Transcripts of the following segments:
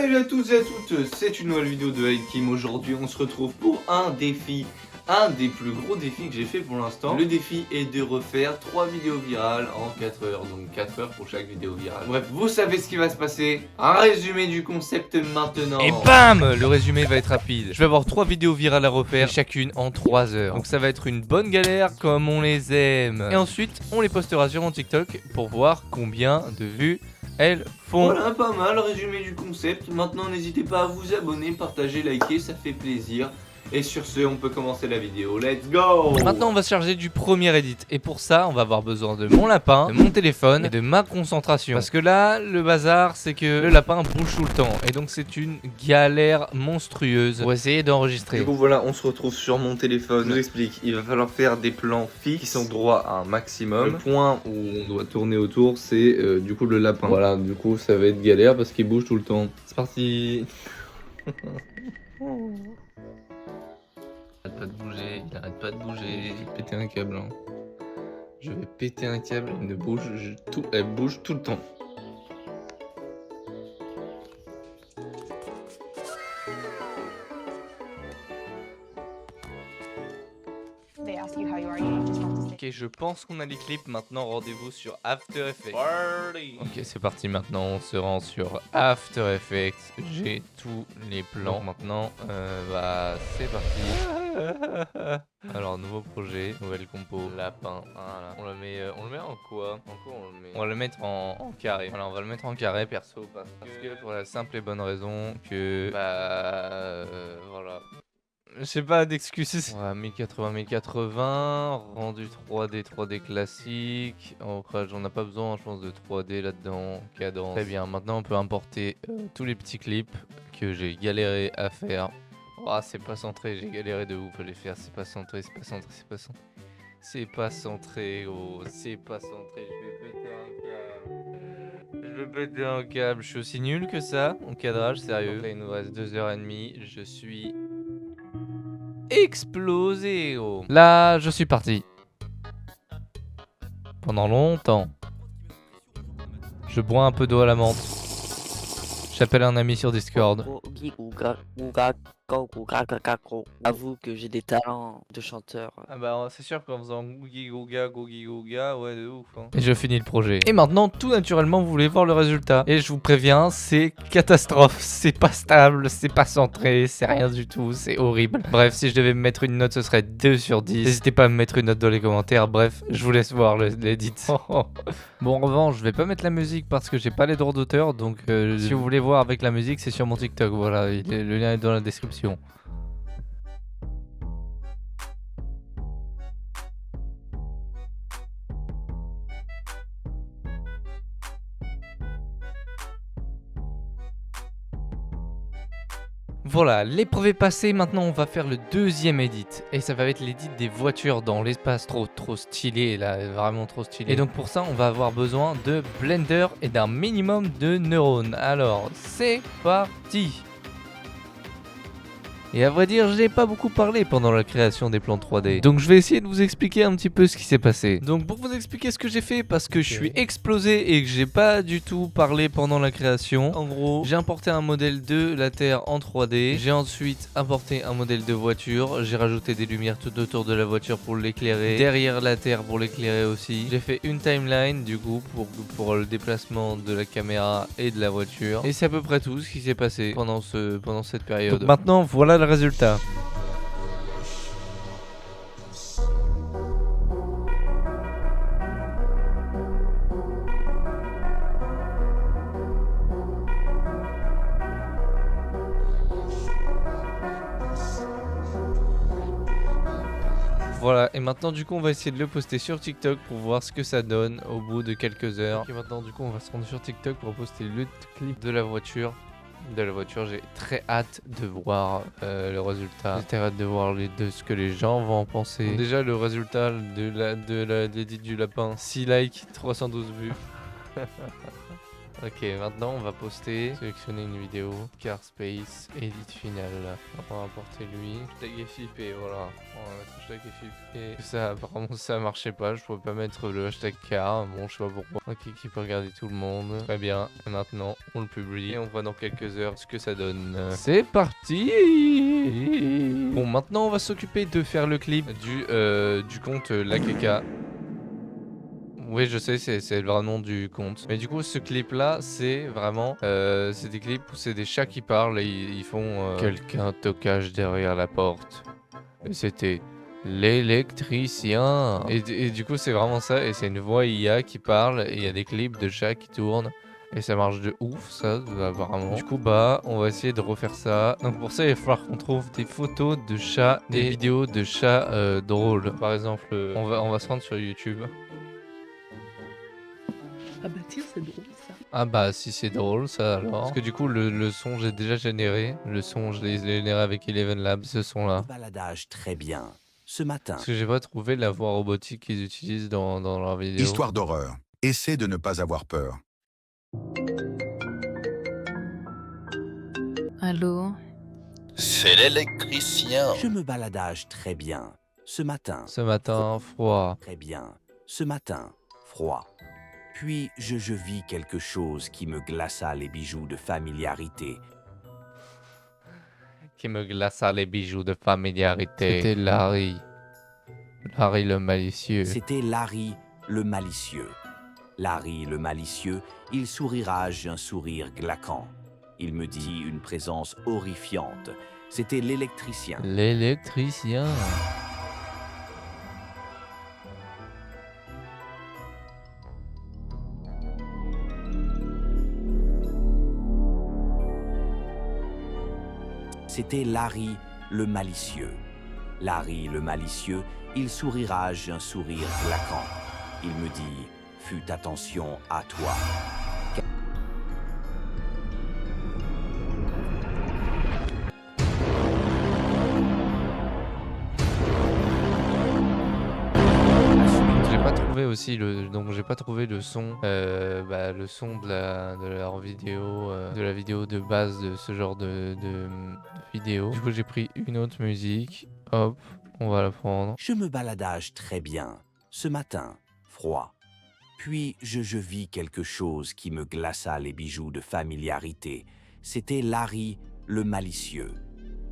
Salut à tous et à toutes, c'est une nouvelle vidéo de Hakim. Aujourd'hui on se retrouve pour un défi, un des plus gros défis que j'ai fait pour l'instant. Le défi est de refaire 3 vidéos virales en 4 heures, donc 4 heures pour chaque vidéo virale. Bref, vous savez ce qui va se passer, un résumé du concept maintenant. Et bam! Le résumé va être rapide. Je vais avoir 3 vidéos virales à refaire, chacune en 3 heures. Donc ça va être une bonne galère comme on les aime. Et ensuite, on les postera sur mon TikTok pour voir combien de vues elles font. Voilà, pas mal, résumé du concept. Maintenant n'hésitez pas à vous abonner, partager, liker, ça fait plaisir. Et sur ce, on peut commencer la vidéo. Let's go! Maintenant, on va se charger du premier edit. Et pour ça, on va avoir besoin de mon lapin, de mon téléphone et de ma concentration. Parce que là, le bazar, c'est que le lapin bouge tout le temps. Et donc, c'est une galère monstrueuse pour essayer d'enregistrer. Du coup voilà, on se retrouve sur mon téléphone. Je vous explique, il va falloir faire des plans fixes qui sont droits à un maximum. Le point où on doit tourner autour, c'est du coup le lapin. Voilà, du coup ça va être galère parce qu'il bouge tout le temps. C'est parti. Il arrête pas de bouger, il arrête pas de bouger. Je vais péter un câble. Hein. Je vais péter un câble, il ne bouge elle bouge tout le temps. They ask you how you are, you just have to say. Ok, je pense qu'on a les clips. Maintenant, rendez-vous sur After Effects. Party. Ok, c'est parti. Maintenant, on se rend sur After Effects. J'ai tous les plans. Donc maintenant, c'est parti. Alors, nouveau projet, nouvelle compo, lapin. Voilà. On le met en quoi? En quoi on le met? On va le mettre en carré. Voilà, on va le mettre en carré perso parce que pour la simple et bonne raison que voilà. Je sais pas d'excuses. Voilà, 1080, rendu 3D classique. Ancrage, on n'a pas besoin, je pense, de 3D là-dedans. Cadence. Très bien, maintenant on peut importer tous les petits clips que j'ai galéré à faire. Ah, c'est pas centré, j'ai galéré de ouf à les faire. C'est pas centré, c'est pas centré, c'est pas centré. C'est pas centré, oh, c'est pas centré. Je vais péter un câble. Je suis aussi nul que ça en cadrage, sérieux. Donc là, il nous reste 2h30. Je suis explosé, oh. Là, je suis parti. Pendant longtemps. Je bois un peu d'eau à la menthe. J'appelle un ami sur Discord. Avoue que j'ai des talents de chanteur. Ah bah c'est sûr qu'en faisant googie googa, ouais de ouf hein. Et je finis le projet. Et maintenant tout naturellement vous voulez voir le résultat. Et je vous préviens c'est catastrophe. C'est pas stable, c'est pas centré, c'est rien du tout, c'est horrible. Bref si je devais me mettre une note ce serait 2 sur 10. N'hésitez pas à me mettre une note dans les commentaires. Bref je vous laisse voir l'édit. Bon en revanche je vais pas mettre la musique parce que j'ai pas les droits d'auteur. Donc si vous voulez voir avec la musique c'est sur mon TikTok. Voilà le lien est dans la description. Voilà, l'épreuve est passée, maintenant on va faire le deuxième edit. Et ça va être l'edit des voitures dans l'espace trop stylé, là, vraiment trop stylé. Et donc pour ça, on va avoir besoin de Blender et d'un minimum de neurones. Alors, c'est parti! Et à vrai dire, je n'ai pas beaucoup parlé pendant la création des plans 3D. Donc je vais essayer de vous expliquer un petit peu ce qui s'est passé. Donc pour vous expliquer ce que j'ai fait, parce que je suis explosé et que j'ai pas du tout parlé pendant la création. En gros, j'ai importé un modèle de la Terre en 3D. J'ai ensuite importé un modèle de voiture. J'ai rajouté des lumières tout autour de la voiture pour l'éclairer. Derrière la Terre pour l'éclairer aussi. J'ai fait une timeline du coup pour le déplacement de la caméra et de la voiture. Et c'est à peu près tout ce qui s'est passé pendant cette période. Donc maintenant, voilà le résultat. Voilà, et maintenant du coup on va essayer de le poster sur TikTok pour voir ce que ça donne au bout de quelques heures. Et maintenant du coup on va se rendre sur TikTok pour poster le clip de la voiture. J'ai très hâte de voir le résultat. J'ai très hâte de voir de ce que les gens vont en penser. Bon, déjà le résultat de l'édit du lapin, 6 likes, 312 vues. Ok, maintenant on va poster, sélectionner une vidéo, car space, edit final. On va importer lui. Hashtag FIP, voilà. On va mettre hashtag FIP. Ça, apparemment ça marchait pas, je pouvais pas mettre le hashtag car. Bon, je sais pas pourquoi. Ok, qui peut regarder tout le monde. Très bien. Et maintenant, on le publie et on voit dans quelques heures ce que ça donne. C'est parti. Bon, maintenant on va s'occuper de faire le clip du compte Lakeka. Oui, je sais, c'est le vrai nom du compte. Mais du coup, ce clip-là, c'est vraiment... c'est des clips où c'est des chats qui parlent et ils font... Quelqu'un te cache derrière la porte. Et c'était l'électricien. Et du coup, c'est vraiment ça. Et c'est une voix IA qui parle. Et il y a des clips de chats qui tournent. Et ça marche de ouf, ça, apparemment. Du coup, bah, on va essayer de refaire ça. Donc pour ça, il va falloir qu'on trouve des photos de chats, des vidéos de chats drôles. Par exemple, on va se rendre sur YouTube. Ah bah tiens, c'est drôle ça. Ah bah si c'est drôle ça alors. Parce que du coup le son j'ai déjà généré. Le son je l'ai généré avec Eleven Labs, ce son là. Baladage très bien. Ce matin. Parce que j'ai pas trouvé la voix robotique qu'ils utilisent dans leur vidéo. Histoire d'horreur. Essaie de ne pas avoir peur. Allô? C'est l'électricien. Je me baladage très bien. Ce matin. Ce matin, froid. Très bien. Ce matin. Froid. Puis je vis quelque chose qui me glaça les bijoux de familiarité. Qui me glaça les bijoux de familiarité. C'était Larry. Larry le malicieux. C'était Larry le malicieux. Larry le malicieux, il sourira, j'ai un sourire glaquant. Il me dit une présence horrifiante. C'était l'électricien. L'électricien. C'était Larry le malicieux. Larry le malicieux, il sourira, j'ai un sourire glaquant. Il me dit, fût attention à toi. J'ai pas trouvé aussi j'ai pas trouvé le son le son de leur vidéo de la vidéo de base de ce genre de vidéo. Du coup j'ai pris une autre musique, hop, on va la prendre. Je me baladage très bien. Ce matin, froid. Puis je vis quelque chose qui me glaça les bijoux de familiarité. C'était Larry le malicieux.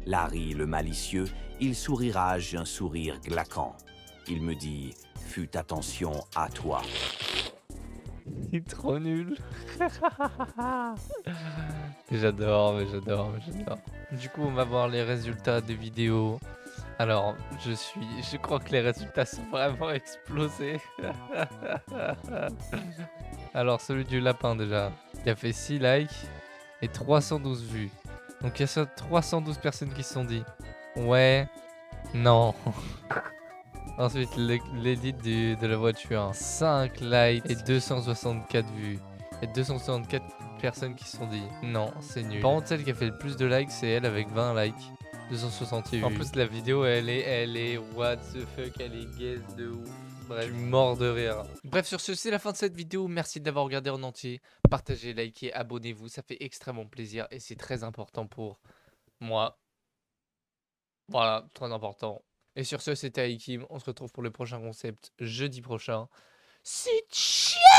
Larry le malicieux, il sourira, j'ai un sourire glaquant. Il me dit, fût attention à toi. Il est trop nul. J'adore, mais j'adore. Du coup, on va voir les résultats des vidéos. Alors, je crois que les résultats sont vraiment explosés. Alors, celui du lapin déjà, il a fait 6 likes et 312 vues. Donc, il y a 312 personnes qui se sont dit ouais, non. Ensuite, l'édit de la voiture, 5 likes et 264 vues. Et 264 personnes qui se sont dit non, c'est nul. Par contre, celle qui a fait le plus de likes, c'est elle avec 20 likes. 268 vues. En plus, la vidéo, elle est what the fuck, elle est gaze de ouf. Bref, je suis mort de rire. Bref, sur ce, c'est la fin de cette vidéo. Merci d'avoir regardé en entier. Partagez, likez, abonnez-vous. Ça fait extrêmement plaisir et c'est très important pour moi. Voilà, très important. Et sur ce, c'était Aikim. On se retrouve pour le prochain concept jeudi prochain. C'est ciao!